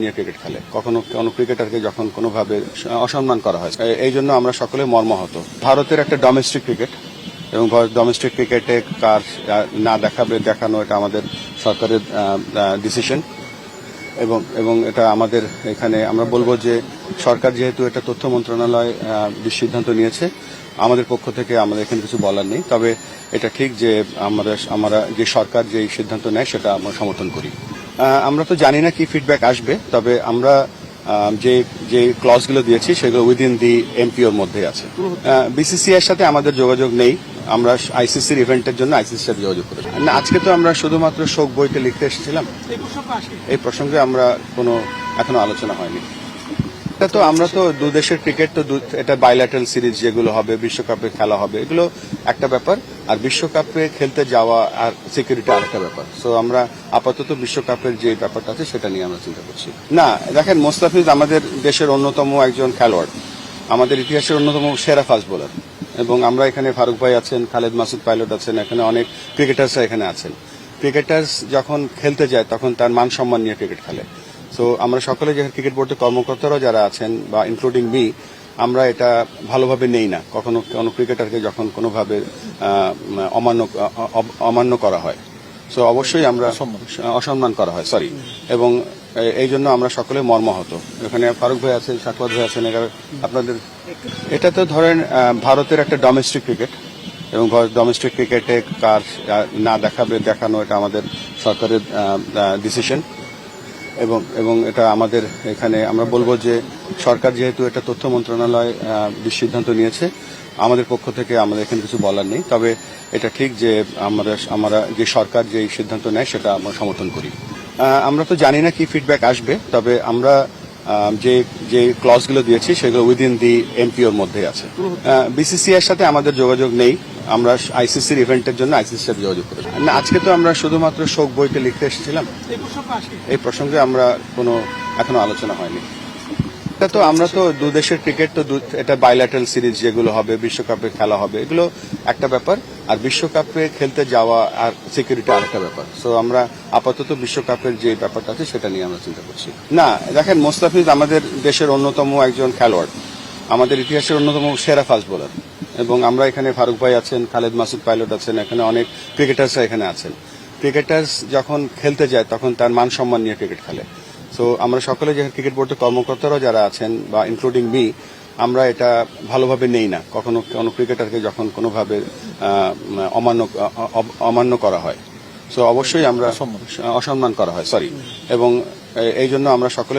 নিয়ে ক্রিকেট খেলে কখনো কোনো ক্রিকেটারকে যখন কোনোভাবে অসম্মান করা হয় এই জন্য আমরা সকলে মর্মাহত। ভারতের একটা ডোমেস্টিক ক্রিকেট এবং ডোমেস্টিক ক্রিকেটে কার না দেখানো এটা আমাদের সরকারের ডিসিশন এবং এটা আমাদের এখানে আমরা বলবো যে সরকার যেহেতু এটা তথ্য মন্ত্রণালয় সিদ্ধান্ত নিয়েছে, আমাদের পক্ষ থেকে আমাদের এখানে কিছু বলার নেই। তবে এটা ঠিক যে আমরা যে সরকার যে সিদ্ধান্ত নেয় সেটা আমরা সমর্থন করি। আমরা তো জানি না কি ফিডব্যাক আসবে, তবে আমরা যে ক্লজগুলো দিয়েছি সেগুলো উইদিন দি এমপিওর মধ্যে আছে। বিসিসিআই এর সাথে আমাদের যোগাযোগ নেই। আমরা আইসিসির ইভেন্টের জন্য আইসিসির সাথে যোগাযোগ করেছি। না, আজকে তো আমরা শুধুমাত্র শোক বইটা লিখতে এসেছিলাম। এই প্রসঙ্গে আমরা কোনো এখনো আলোচনা হয়নি। এটা তো আমরা তো দু দেশের ক্রিকেট তো এটা বাইল্যাটারাল সিরিজ যেগুলো হবে, বিশ্বকাপে খেলা হবে, এগুলো একটা ব্যাপার। আর বিশ্বকাপে খেলতে যাওয়া আর সিকিউরিটি আরেকটা ব্যাপার। সো আমরা আপাতত বিশ্বকাপের যে ব্যাপারটা আছে সেটা নিয়ে আমরা চিন্তা করছি। না, দেখেন, মোস্তাফিজ আমাদের দেশের অন্যতম একজন খেলোয়াড়, আমাদের ইতিহাসের অন্যতম সেরা ফাস্ট বোলার। এবং আমরা এখানে ফারুক ভাই আছেন, খালেদ মাসুদ পাইলট আছেন, এখানে অনেক ক্রিকেটার্সরা এখানে আছেন। ক্রিকেটার্স যখন খেলতে যায় তখন তার মান সম্মান নিয়ে ক্রিকেট খেলে। তো আমরা সকলে যে ক্রিকেট বোর্ডের কর্মকর্তারাও যারা আছেন বা ইনক্লুডিং মি, আমরা এটা ভালোভাবে নেই না কখনো কোনো ক্রিকেটারকে যখন কোনোভাবে অমান্য করা হয়। সো অবশ্যই আমরা অসম্মান করা হয়, সরি। এবং এই জন্য আমরা সকলে মর্মাহত। এখানে ফারুক ভাই আছেন, সাকওয়াত ভাই আছেন। আপনাদের এটা তো ধরেন ভারতের একটা ডোমেস্টিক ক্রিকেট এবং ডোমেস্টিক ক্রিকেটে কার না দেখানো এটা আমাদের সরকারের ডিসিশন এবং এটা আমাদের এখানে আমরা বলবো যে সরকার যেহেতু এটা তথ্য মন্ত্রণালয় সিদ্ধান্ত নিয়েছে, আমাদের পক্ষ থেকে আমাদের এখানে কিছু বলার নেই। তবে এটা ঠিক যে আমরা যে সরকার যে সিদ্ধান্ত নেয় সেটা আমরা সমর্থন করি। আমরা তো জানি না কি ফিডব্যাক আসবে, তবে আমরা যে ক্লজগুলো দিয়েছি সেগুলো উইদিন দি এমপিওর মধ্যে আছে। বিসিসিআই এর সাথে আমাদের যোগাযোগ নেই। আমরা আইসিসির ইভেন্টের জন্য আইসিসির সাথে যোগাযোগ করেছি। না, আজকে তো আমরা শুধুমাত্র শোক বইটা লিখতে এসেছিলাম। এই প্রসঙ্গে আমরা কোনো এখনো আলোচনা হয়নি। এটা তো আমরা তো দু দেশের ক্রিকেট তো এটা বাইল্যাটারাল সিরিজ যেগুলো হবে, বিশ্বকাপে খেলা হবে, এগুলো একটা ব্যাপার। আর বিশ্বকাপে খেলতে যাওয়া আর সিকিউরিটি আরেকটা ব্যাপার। সো আমরা আপাতত বিশ্বকাপের যে ব্যাপারটা আছে সেটা নিয়ে আমরা চিন্তা করছি। না, দেখেন, মোস্তাফিজ আমাদের দেশের অন্যতম একজন খেলোয়াড়, আমাদের ইতিহাসের অন্যতম সেরা ফাস্ট বোলার। এবং আমরা এখানে ফারুক ভাই আছেন, খালেদ মাসুদ পাইলট আছেন, এখানে অনেক ক্রিকেটার্সরা এখানে আছেন। ক্রিকেটার্স যখন খেলতে যায় তখন তার মান সম্মান নিয়ে ক্রিকেট খেলে। তো আমরা সকলে যে ক্রিকেট বোর্ডের কর্মকর্তারাও যারা আছেন বা ইনক্লুডিং মি, আমরা এটা ভালোভাবে নেই না কখনো কোনো ক্রিকেটারকে যখন কোনোভাবে অমান্য করা হয়। সো অবশ্যই আমরা অসম্মান করা হয়, সরি। এবং এই জন্য আমরা সকলে